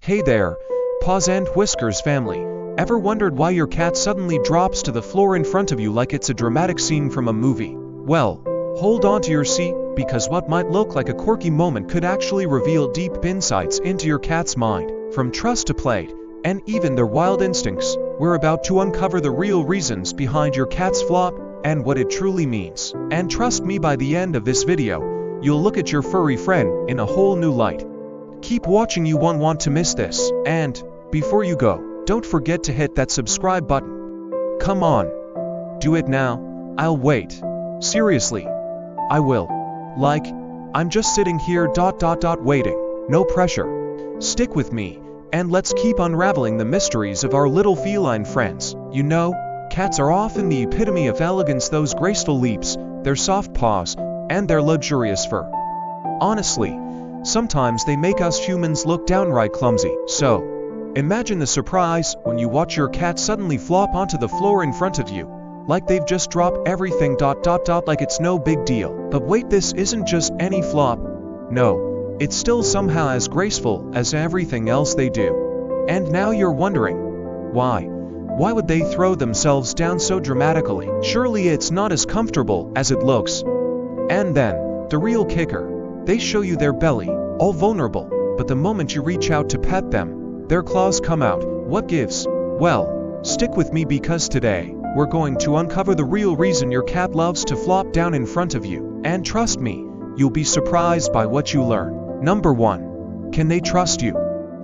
Hey there, Paws and Whiskers family. Ever wondered why your cat suddenly drops to the floor in front of you like it's a dramatic scene from a movie? Well, hold on to your seat, because what might look like a quirky moment could actually reveal deep insights into your cat's mind. From trust to play, and even their wild instincts, we're about to uncover the real reasons behind your cat's flop and what it truly means. And trust me, by the end of this video, you'll look at your furry friend in a whole new light. Keep watching, you won't want to miss this. And before you go, don't forget to hit that subscribe button. Come on, do it now. I'll wait. Seriously, I will. Like, I'm just sitting here waiting. No pressure. Stick with me, and let's keep unraveling the mysteries of our little feline friends. You know, cats are often the epitome of elegance, those graceful leaps, their soft paws, and their luxurious fur. Honestly, sometimes they make us humans look downright clumsy. So, imagine the surprise when you watch your cat suddenly flop onto the floor in front of you, like they've just dropped everything like it's no big deal. But wait, this isn't just any flop. No, it's still somehow as graceful as everything else they do. And now you're wondering, why? Why would they throw themselves down so dramatically? Surely it's not as comfortable as it looks. And then, the real kicker. They show you their belly, all vulnerable, but the moment you reach out to pet them, their claws come out. What gives? Well, stick with me, because today, we're going to uncover the real reason your cat loves to flop down in front of you. And trust me, you'll be surprised by what you learn. Number 1. Can they trust you?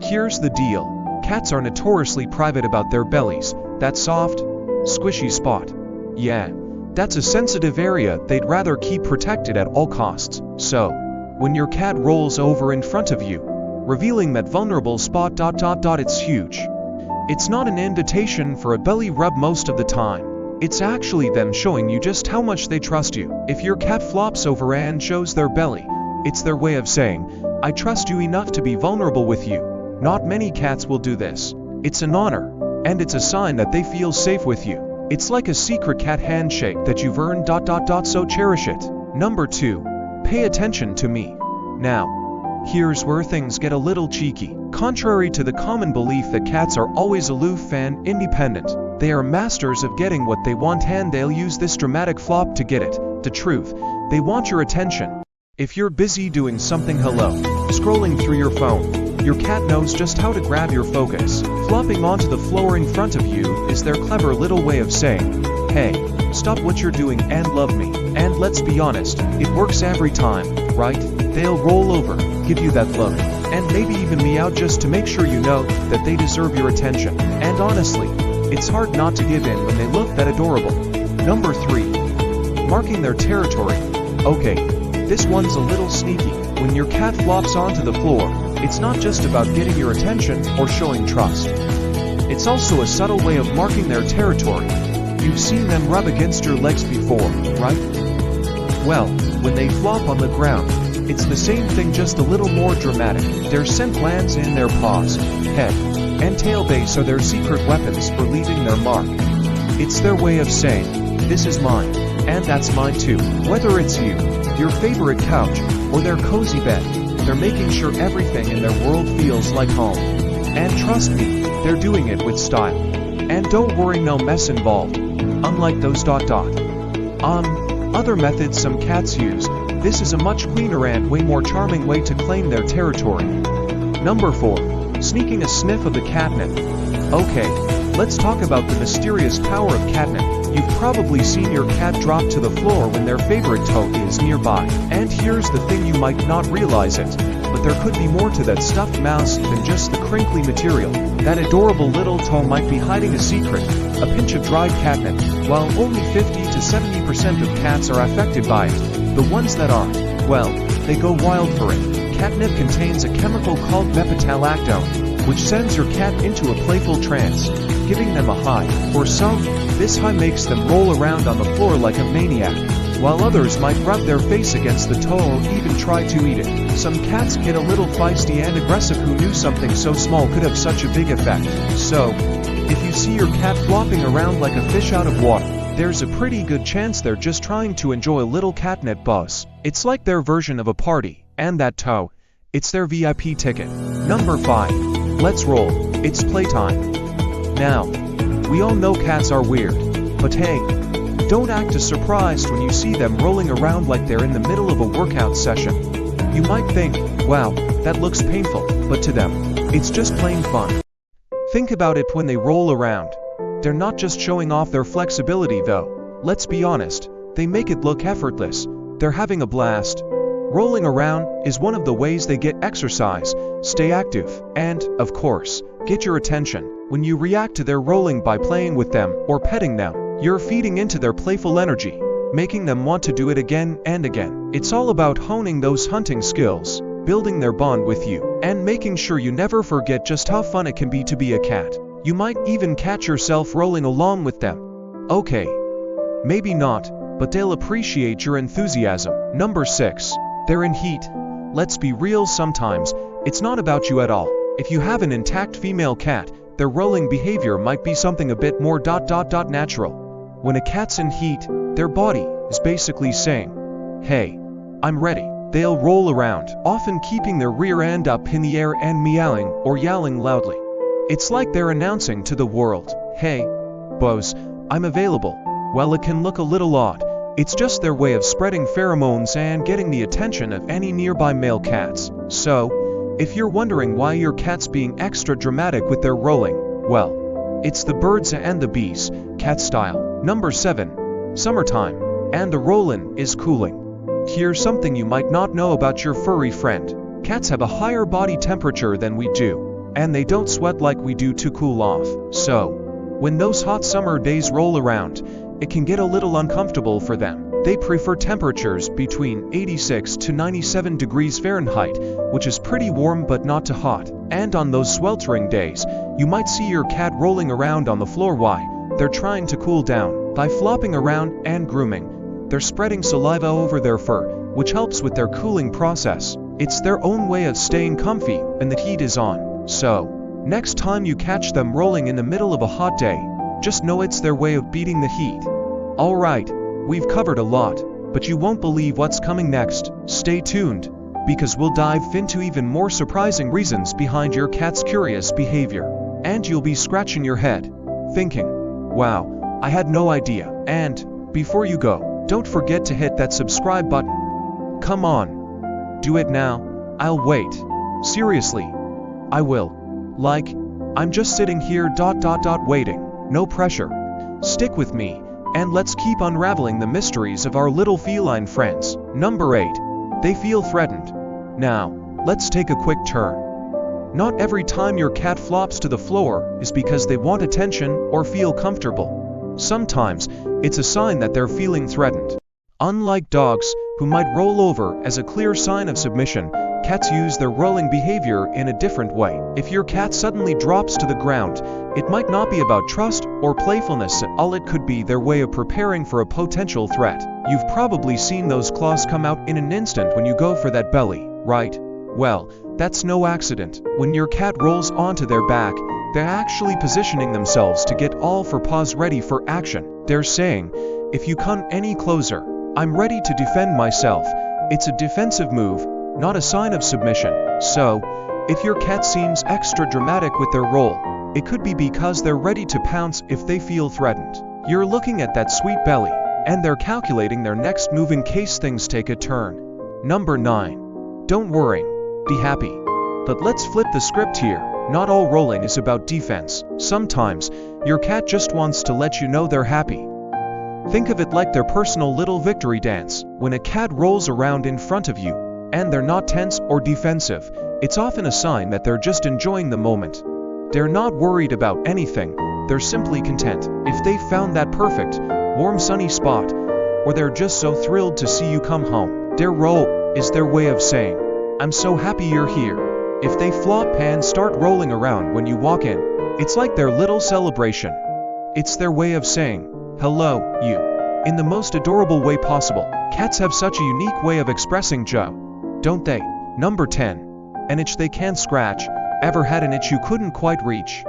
Here's the deal. Cats are notoriously private about their bellies, that soft, squishy spot. Yeah, that's a sensitive area they'd rather keep protected at all costs. So, when your cat rolls over in front of you, revealing that vulnerable spot it's huge. It's not an invitation for a belly rub most of the time. It's actually them showing you just how much they trust you. If your cat flops over and shows their belly, it's their way of saying, I trust you enough to be vulnerable with you. Not many cats will do this. It's an honor, and it's a sign that they feel safe with you. It's like a secret cat handshake that you've earned so cherish it. Number 2. Pay attention to me. Now, here's where things get a little cheeky. Contrary to the common belief that cats are always aloof and independent, they are masters of getting what they want, and they'll use this dramatic flop to get it. The truth, they want your attention. If you're busy doing something, scrolling through your phone, your cat knows just how to grab your focus. Flopping onto the floor in front of you is their clever little way of saying, hey, stop what you're doing and love me. And let's be honest, it works every time, right? They'll roll over, give you that look, and maybe even meow just to make sure you know that they deserve your attention. And honestly, it's hard not to give in when they look that adorable. Number 3. Marking their territory. Okay, this one's a little sneaky. When your cat flops onto the floor, it's not just about getting your attention or showing trust. It's also a subtle way of marking their territory. You've seen them rub against your legs before, right? Well, when they flop on the ground, it's the same thing, just a little more dramatic. Their scent lands in their paws, head, and tail base are their secret weapons for leaving their mark. It's their way of saying, this is mine, and that's mine too. Whether it's you, your favorite couch, or their cozy bed, they're making sure everything in their world feels like home. And trust me, they're doing it with style. And don't worry, no mess involved. Unlike those other methods some cats use, this is a much cleaner and way more charming way to claim their territory. Number 4. Sneaking a sniff of the catnip. Okay, let's talk about the mysterious power of catnip. You've probably seen your cat drop to the floor when their favorite toy is nearby. And here's the thing, you might not realize it, but there could be more to that stuffed mouse than just the crinkly material. That adorable little toy might be hiding a secret, a pinch of dried catnip. While only 50 to 70% of cats are affected by it, the ones that aren't, well, they go wild for it. Catnip contains a chemical called mepitalactone, which sends your cat into a playful trance, giving them a high. For some, this high makes them roll around on the floor like a maniac, while others might rub their face against the toy or even try to eat it. Some cats get a little feisty and aggressive. Who knew something so small could have such a big effect? So, if you see your cat flopping around like a fish out of water, there's a pretty good chance they're just trying to enjoy a little catnip buzz. It's like their version of a party, and that toe, it's their VIP ticket. Number 5. Let's roll, it's playtime. Now, we all know cats are weird, but hey, don't act as surprised when you see them rolling around like they're in the middle of a workout session. You might think, wow, that looks painful, but to them, it's just plain fun. Think about it when they roll around. They're not just showing off their flexibility though. Let's be honest, they make it look effortless. They're having a blast. Rolling around is one of the ways they get exercise, stay active, and, of course, get your attention. When you react to their rolling by playing with them or petting them, you're feeding into their playful energy, making them want to do it again and again. It's all about honing those hunting skills, building their bond with you, and making sure you never forget just how fun it can be to be a cat. You might even catch yourself rolling along with them. Okay, maybe not, but they'll appreciate your enthusiasm. Number 6. They're in heat. Let's be real, sometimes it's not about you at all. If you have an intact female cat, their rolling behavior might be something a bit more natural. When a cat's in heat, their body is basically saying, hey, I'm ready. They'll roll around, often keeping their rear end up in the air and meowing or yowling loudly. It's like they're announcing to the world, hey, boss, I'm available. While it can look a little odd, it's just their way of spreading pheromones and getting the attention of any nearby male cats. So, if you're wondering why your cat's being extra dramatic with their rolling, well, it's the birds and the bees, cat style. Number 7. Summertime, and the rollin' is cooling. Here's something you might not know about your furry friend. Cats have a higher body temperature than we do, and they don't sweat like we do to cool off. So, when those hot summer days roll around, it can get a little uncomfortable for them. They prefer temperatures between 86 to 97 degrees Fahrenheit, which is pretty warm but not too hot. And on those sweltering days, you might see your cat rolling around on the floor. Why? They're trying to cool down. By flopping around and grooming, they're spreading saliva over their fur, which helps with their cooling process. It's their own way of staying comfy when the heat is on. So, next time you catch them rolling in the middle of a hot day, just know it's their way of beating the heat. Alright, we've covered a lot, but you won't believe what's coming next. Stay tuned, because we'll dive into even more surprising reasons behind your cat's curious behavior. And you'll be scratching your head, thinking, wow, I had no idea. And, before you go, don't forget to hit that subscribe button. Come on, do it now, I'll wait. Seriously, I will. Like, I'm just sitting here waiting. No pressure. Stick with me, and let's keep unraveling the mysteries of our little feline friends. Number 8. They feel threatened. Now, let's take a quick turn. Not every time your cat flops to the floor is because they want attention or feel comfortable. Sometimes, it's a sign that they're feeling threatened. Unlike dogs, who might roll over as a clear sign of submission, cats use their rolling behavior in a different way. If your cat suddenly drops to the ground, it might not be about trust or playfulness at all. It could be their way of preparing for a potential threat. You've probably seen those claws come out in an instant when you go for that belly, right? Well, that's no accident. When your cat rolls onto their back, they're actually positioning themselves to get all four paws ready for action. They're saying, if you come any closer, I'm ready to defend myself. It's a defensive move, not a sign of submission. So, if your cat seems extra dramatic with their roll, it could be because they're ready to pounce if they feel threatened. You're looking at that sweet belly, and they're calculating their next move in case things take a turn. Number 9. Don't worry, be happy. But let's flip the script here. Not all rolling is about defense. Sometimes, your cat just wants to let you know they're happy. Think of it like their personal little victory dance. When a cat rolls around in front of you, and they're not tense or defensive, it's often a sign that they're just enjoying the moment. They're not worried about anything, they're simply content. If they found that perfect, warm sunny spot, or they're just so thrilled to see you come home, their roll is their way of saying, I'm so happy you're here. If they flop and start rolling around when you walk in, it's like their little celebration. It's their way of saying, hello, you, in the most adorable way possible. Cats have such a unique way of expressing joy, don't they? Number 10. An itch they can't scratch. Ever had an itch you couldn't quite reach?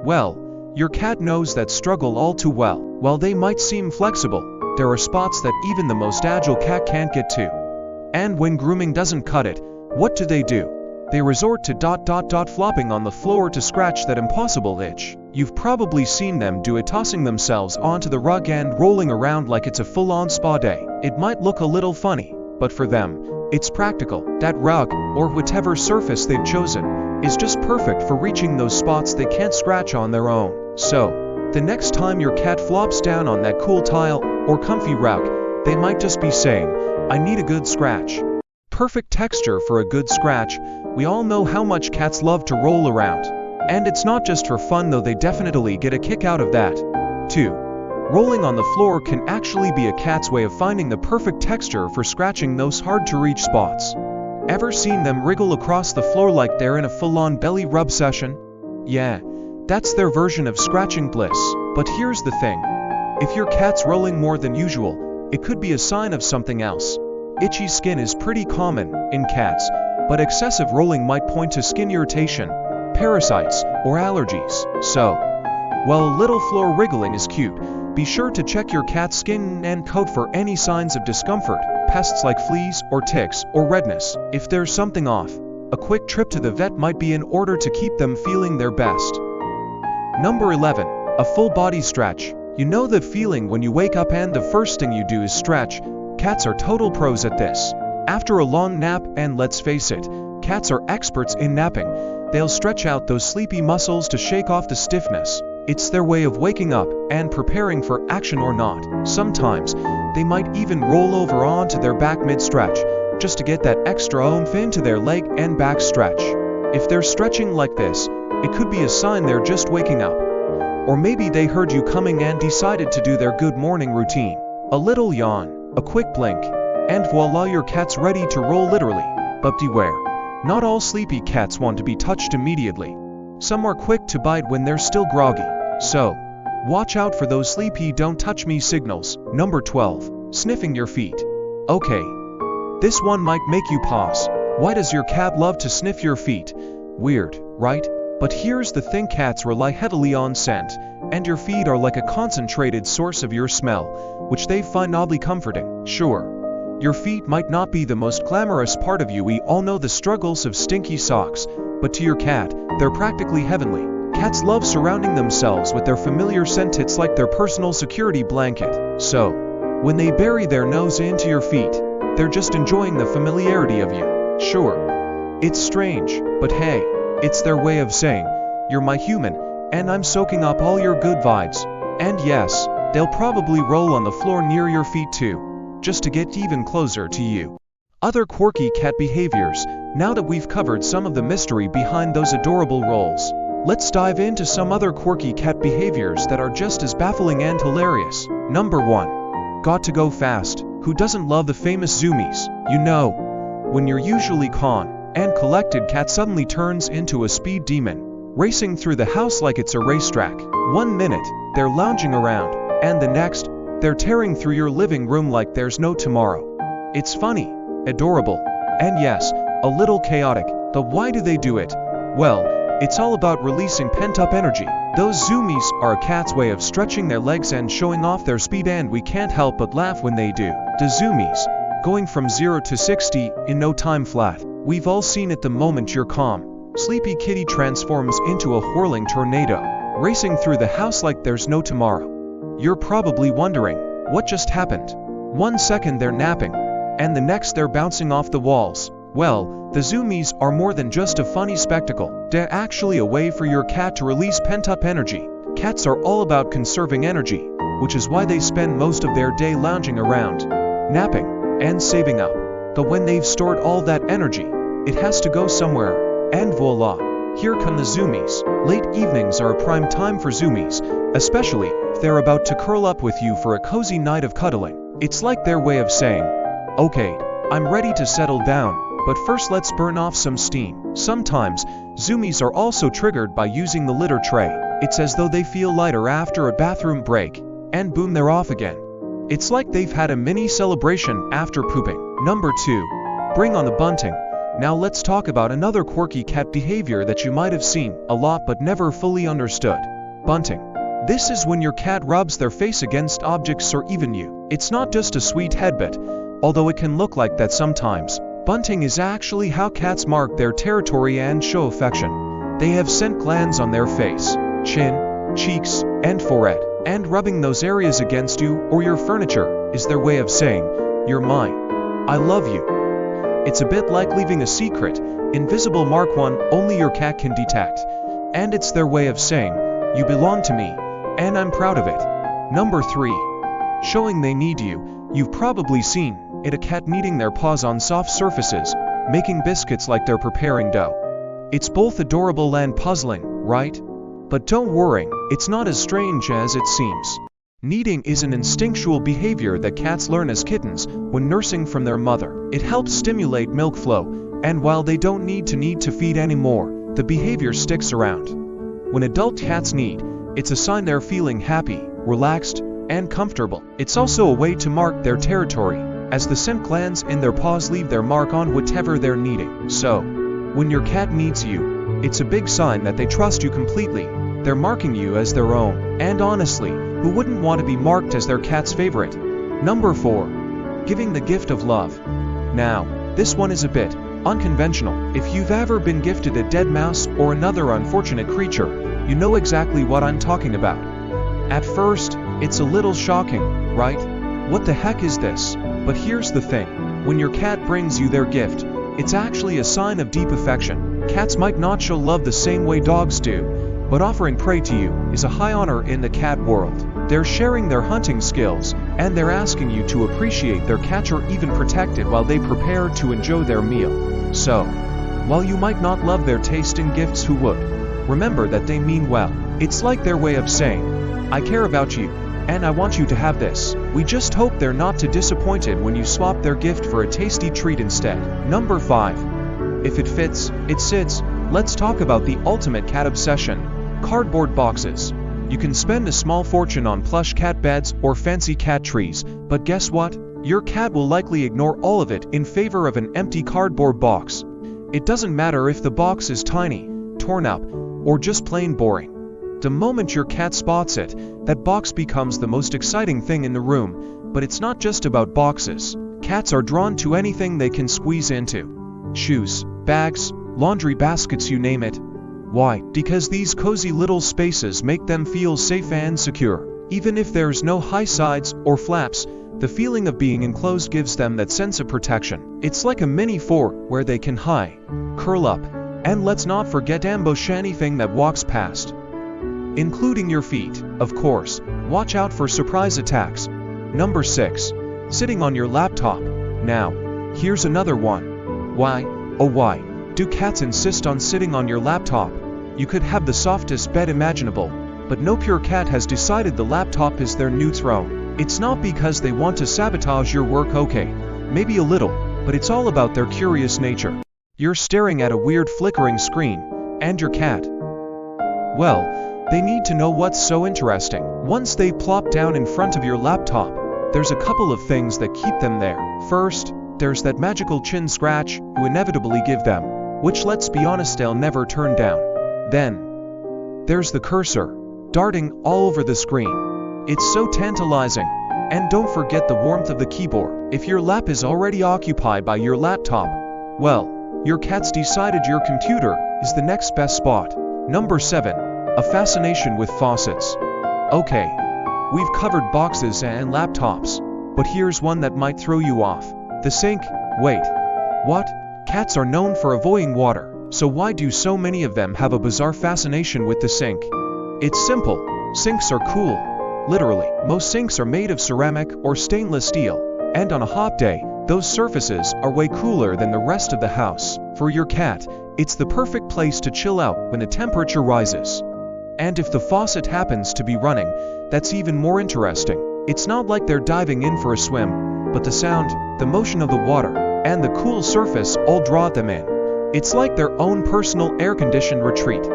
Well, your cat knows that struggle all too well. While they might seem flexible, there are spots that even the most agile cat can't get to. And when grooming doesn't cut it, what do? they resort to flopping on the floor to scratch that impossible itch. You've probably seen them do it, tossing themselves onto the rug and rolling around like it's a full-on spa day. It might look a little funny, but for them, it's practical. That rug, or whatever surface they've chosen, is just perfect for reaching those spots they can't scratch on their own. So, the next time your cat flops down on that cool tile or comfy rug, they might just be saying, "I need a good scratch." Perfect texture for a good scratch. We all know how much cats love to roll around. And it's not just for fun, though they definitely get a kick out of that. 2. Rolling on the floor can actually be a cat's way of finding the perfect texture for scratching those hard-to-reach spots. Ever seen them wriggle across the floor like they're in a full-on belly rub session? Yeah, that's their version of scratching bliss. But here's the thing. If your cat's rolling more than usual, it could be a sign of something else. Itchy skin is pretty common in cats, but excessive rolling might point to skin irritation, parasites, or allergies. So, while a little floor wriggling is cute, be sure to check your cat's skin and coat for any signs of discomfort, pests like fleas or ticks or redness. If there's something off, a quick trip to the vet might be in order to keep them feeling their best. Number 11. A full body stretch. You know that feeling when you wake up and the first thing you do is stretch? Cats are total pros at this. After a long nap, and let's face it, cats are experts in napping, they'll stretch out those sleepy muscles to shake off the stiffness. It's their way of waking up and preparing for action or not. Sometimes, they might even roll over onto their back mid-stretch, just to get that extra oomph into their leg and back stretch. If they're stretching like this, it could be a sign they're just waking up. Or maybe they heard you coming and decided to do their good morning routine. A little yawn, a quick blink, and voila, your cat's ready to roll literally. But beware, not all sleepy cats want to be touched immediately. Some are quick to bite when they're still groggy. So, watch out for those sleepy don't touch me signals. Number 12. Sniffing your feet. Okay, this one might make you pause. Why does your cat love to sniff your feet? Weird, right? But here's the thing, cats rely heavily on scent, and your feet are like a concentrated source of your smell, which they find oddly comforting. Sure, your feet might not be the most glamorous part of you, we all know the struggles of stinky socks, but to your cat, they're practically heavenly. Cats love surrounding themselves with their familiar scent, it's like their personal security blanket. So, when they bury their nose into your feet, they're just enjoying the familiarity of you. Sure, it's strange, but hey, it's their way of saying, "You're my human, and I'm soaking up all your good vibes." And yes, they'll probably roll on the floor near your feet too, just to get even closer to you. Other quirky cat behaviors. Now that we've covered some of the mystery behind those adorable rolls, let's dive into some other quirky cat behaviors that are just as baffling and hilarious. Number 1. Got to go fast. Who doesn't love the famous zoomies? You know, when you're usually calm and collected, cat suddenly turns into a speed demon, racing through the house like it's a racetrack. 1 minute, they're lounging around, and the next, they're tearing through your living room like there's no tomorrow. It's funny, adorable, and yes, a little chaotic. But why do they do it? Well, it's all about releasing pent-up energy. Those zoomies are a cat's way of stretching their legs and showing off their speed, and we can't help but laugh when they do. The zoomies, going from 0 to 60 in no time flat. We've all seen it the moment your calm, sleepy kitty transforms into a whirling tornado, racing through the house like there's no tomorrow. You're probably wondering, what just happened? 1 second they're napping, and the next they're bouncing off the walls. Well, the zoomies are more than just a funny spectacle. They're actually a way for your cat to release pent-up energy. Cats are all about conserving energy, which is why they spend most of their day lounging around, napping, and saving up. But when they've stored all that energy, it has to go somewhere, and voila, here come the zoomies. Late evenings are a prime time for zoomies, especially if they're about to curl up with you for a cozy night of cuddling. It's like their way of saying, "Okay, I'm ready to settle down, but first let's burn off some steam." Sometimes, zoomies are also triggered by using the litter tray. It's as though they feel lighter after a bathroom break, and boom, they're off again. It's like they've had a mini celebration after pooping. Number 2. Bring on the bunting. Now let's talk about another quirky cat behavior that you might have seen a lot but never fully understood. Bunting. This is when your cat rubs their face against objects or even you. It's not just a sweet headbutt, although it can look like that sometimes. Bunting is actually how cats mark their territory and show affection. They have scent glands on their face, chin, cheeks, and forehead, and rubbing those areas against you or your furniture is their way of saying, "You're mine. I love you." It's a bit like leaving a secret, invisible mark one only your cat can detect. And it's their way of saying, "You belong to me, and I'm proud of it." Number 3. Showing they need you. You've probably seen a cat kneading their paws on soft surfaces, making biscuits like they're preparing dough. It's both adorable and puzzling, right? But don't worry, it's not as strange as it seems. Kneading is an instinctual behavior that cats learn as kittens when nursing from their mother. It helps stimulate milk flow, and while they don't need to feed anymore, the behavior sticks around. When adult cats knead, it's a sign they're feeling happy, relaxed, and comfortable. It's also a way to mark their territory, as the scent glands in their paws leave their mark on whatever they're kneading. So, when your cat needs you, it's a big sign that they trust you completely. They're marking you as their own, and honestly, who wouldn't want to be marked as their cat's favorite? Number 4. Giving the gift of love. Now, this one is a bit unconventional. If you've ever been gifted a dead mouse or another unfortunate creature, you know exactly what I'm talking about. At first, it's a little shocking, right? What the heck is this? But here's the thing. When your cat brings you their gift, it's actually a sign of deep affection. Cats might not show love the same way dogs do, but offering prey to you is a high honor in the cat world. They're sharing their hunting skills, and they're asking you to appreciate their catch or even protect it while they prepare to enjoy their meal. So, while you might not love their taste in gifts, who would? Remember that they mean well. It's like their way of saying, "I care about you, and I want you to have this." We just hope they're not too disappointed when you swap their gift for a tasty treat instead. Number 5. If it fits, it sits. Let's talk about the ultimate cat obsession. Cardboard boxes. You can spend a small fortune on plush cat beds or fancy cat trees, but guess what? Your cat will likely ignore all of it in favor of an empty cardboard box. It doesn't matter if the box is tiny, torn up, or just plain boring. The moment your cat spots it, that box becomes the most exciting thing in the room. But it's not just about boxes. Cats are drawn to anything they can squeeze into. Shoes, bags, laundry baskets, you name it. Why? Because these cozy little spaces make them feel safe and secure. Even if there's no high sides or flaps, the feeling of being enclosed gives them that sense of protection. It's like a mini fort where they can hide, curl up, and let's not forget ambush anything that walks past. Including your feet, of course. Watch out for surprise attacks. Number 6. Sitting on your laptop. Now, here's another one. Why, oh why, do cats insist on sitting on your laptop? You could have the softest bed imaginable, but no pure cat has decided the laptop is their new throne. It's not because they want to sabotage your work, okay, maybe a little, but it's all about their curious nature. You're staring at a weird flickering screen, and your cat, well, they need to know what's so interesting. Once they plop down in front of your laptop, there's a couple of things that keep them there. First, there's that magical chin scratch you inevitably give them, which, let's be honest, they'll never turn down. Then, there's the cursor, darting all over the screen. It's so tantalizing. And don't forget the warmth of the keyboard. If your lap is already occupied by your laptop, well, your cat's decided your computer is the next best spot. Number 7. A fascination with faucets. Okay, we've covered boxes and laptops, but here's one that might throw you off. The sink. Wait, what? Cats are known for avoiding water, so why do so many of them have a bizarre fascination with the sink? It's simple. Sinks are cool. Literally, most sinks are made of ceramic or stainless steel, and on a hot day, those surfaces are way cooler than the rest of the house. For your cat, it's the perfect place to chill out when the temperature rises. And if the faucet happens to be running, that's even more interesting. It's not like they're diving in for a swim, but the sound, the motion of the water, and the cool surface all draw them in. It's like their own personal air-conditioned retreat.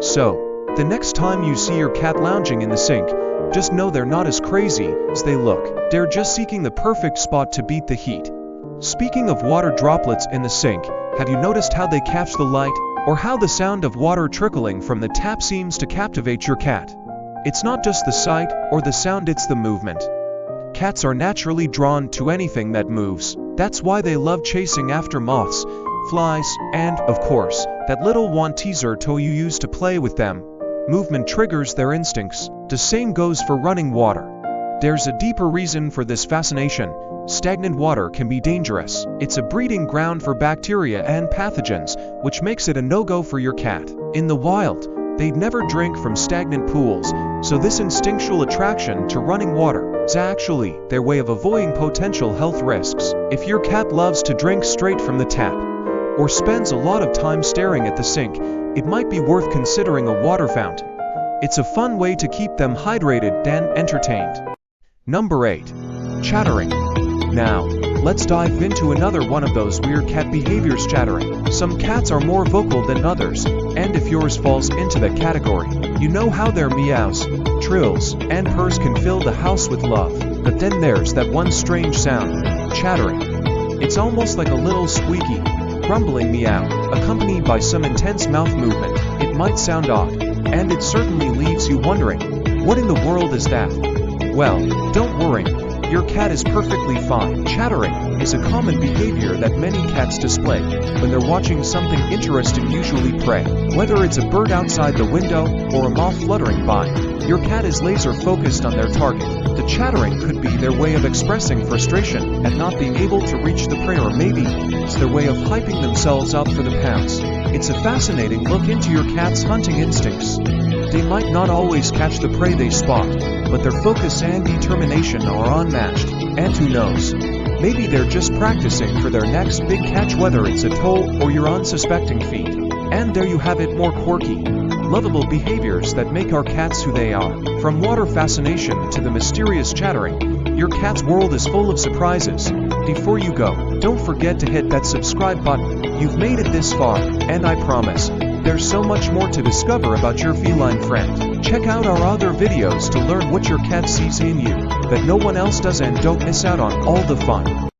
So, the next time you see your cat lounging in the sink, just know they're not as crazy as they look. They're just seeking the perfect spot to beat the heat. Speaking of water droplets in the sink, have you noticed how they catch the light? Or how the sound of water trickling from the tap seems to captivate your cat? It's not just the sight or the sound, it's the movement. Cats are naturally drawn to anything that moves. That's why they love chasing after moths, flies, and, of course, that little wand teaser toy you use to play with them. Movement triggers their instincts. The same goes for running water. There's a deeper reason for this fascination. Stagnant water can be dangerous. It's a breeding ground for bacteria and pathogens, which makes it a no-go for your cat. In the wild, they'd never drink from stagnant pools, so this instinctual attraction to running water is actually their way of avoiding potential health risks. If your cat loves to drink straight from the tap, or spends a lot of time staring at the sink, it might be worth considering a water fountain. It's a fun way to keep them hydrated and entertained. Number 8. Chattering. Now, let's dive into another one of those weird cat behaviors, chattering. Some cats are more vocal than others, and if yours falls into that category, you know how their meows, trills, and purrs can fill the house with love. But then there's that one strange sound, chattering. It's almost like a little squeaky, grumbling meow, accompanied by some intense mouth movement. It might sound odd, and it certainly leaves you wondering, what in the world is that? Well, don't worry, your cat is perfectly fine. Chattering is a common behavior that many cats display when they're watching something interesting, usually prey. Whether it's a bird outside the window or a moth fluttering by, your cat is laser focused on their target. The chattering could be their way of expressing frustration at not being able to reach the prey, or maybe it's their way of hyping themselves up for the pounce. It's a fascinating look into your cat's hunting instincts. They might not always catch the prey they spot, but their focus and determination are unmatched. And who knows, maybe they're just practicing for their next big catch, whether it's a toe or your unsuspecting feet. And there you have it, more quirky, lovable behaviors that make our cats who they are. From water fascination to the mysterious chattering, your cat's world is full of surprises. Before you go, don't forget to hit that subscribe button. You've made it this far, and I promise, there's so much more to discover about your feline friend. Check out our other videos to learn what your cat sees in you that no one else does, and don't miss out on all the fun.